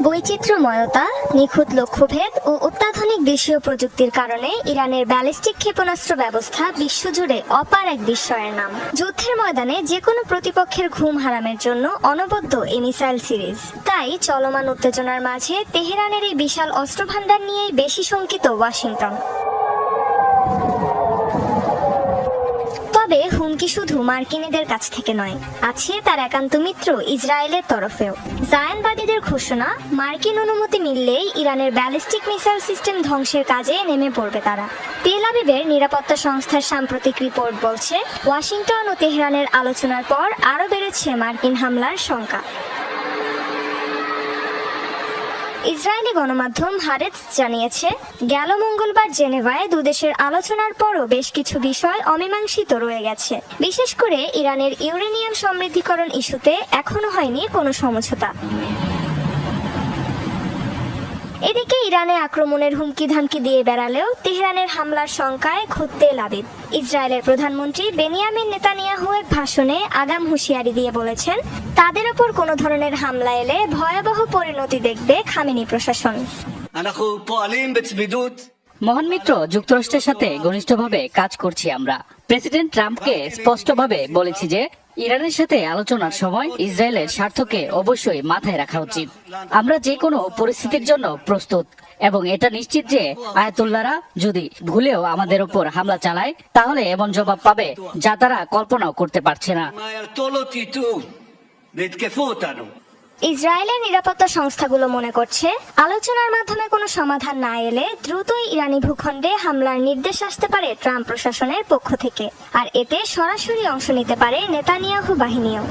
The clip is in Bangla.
বৈচিত্র্যময়তা, নিখুঁত লক্ষ্যভেদ ও অত্যাধুনিক দেশীয় প্রযুক্তির কারণে ইরানের ব্যালিস্টিক ক্ষেপণাস্ত্র ব্যবস্থা বিশ্বজুড়ে অপার এক বিস্ময়ের নাম। যুদ্ধের ময়দানে যে কোনো প্রতিপক্ষের ঘুম হারামের জন্য অনবদ্য এই মিসাইল সিরিজ। তাই চলমান উত্তেজনার মাঝে তেহরানের এই বিশাল অস্ত্রভান্ডার নিয়েই বেশি শঙ্কিত ওয়াশিংটন। তবে হুমকি শুধু মার্কিনীদের কাছ থেকে নয়, আছে তার একান্ত মিত্র ইসরায়েলের তরফেও। জায়ানবাদীদের ঘোষণা, মার্কিন অনুমতি মিললেই ইরানের ব্যালিস্টিক মিসাইল সিস্টেম ধ্বংসের কাজে নেমে পড়বে তারা। তেল আবিবের নিরাপত্তা সংস্থার সাম্প্রতিক রিপোর্ট বলছে, ওয়াশিংটন ও তেহরানের আলোচনার পর আরও বেড়েছে মার্কিন হামলার শঙ্কা। ইসরায়েলি গণমাধ্যম হারেটস জানিয়েছে, গেল মঙ্গলবার জেনেভায় দুদেশের আলোচনার পরও বেশ কিছু বিষয় অমীমাংসিত রয়ে গেছে। বিশেষ করে ইরানের ইউরেনিয়াম সমৃদ্ধিকরণ ইস্যুতে এখনো হয়নি কোনো সমঝোতা। এদিকে ইরানে আক্রমণের হুমকি ধামকি দিয়ে বেড়ালেও তেহরানের হামলার শঙ্কায় খোদ তেল আবিব। ইসরায়েলের প্রধানমন্ত্রী বেনিয়ামিন নেতানিয়াহু এক ভাষণে আগাম হুঁশিয়ারি দিয়ে বলেছেন, তাদের ওপর কোনো ধরনের হামলা এলে ভয়াবহ পরিণতি দেখবে খামেনি প্রশাসন। মহান মিত্র যুক্তরাষ্ট্রের সাথে ঘনিষ্ঠভাবে কাজ করছি আমরা। প্রেসিডেন্ট ট্রাম্পকে স্পষ্টভাবে বলেছি যে ইরানের সাথে আলোচনার সময় ইসরায়েলের স্বার্থকে অবশ্যই মাথায় রাখা উচিত। আমরা যে কোনো পরিস্থিতির জন্য প্রস্তুত এবং এটা নিশ্চিত যে আয়াতুল্লাহরা যদি ভুলেও আমাদের উপর হামলা চালায় তাহলে এমন জবাব পাবে যা তারা কল্পনাও করতে পারছে না। ইসরায়েলের নিরাপত্তা সংস্থাগুলো মনে করছে, আলোচনার মাধ্যমে কোনো সমাধান না এলে দ্রুতই ইরানি ভূখণ্ডে হামলার নির্দেশ আসতে পারে ট্রাম্প প্রশাসনের পক্ষ থেকে, আর এতে সরাসরি অংশ নিতে পারে নেতানিয়াহু বাহিনীও।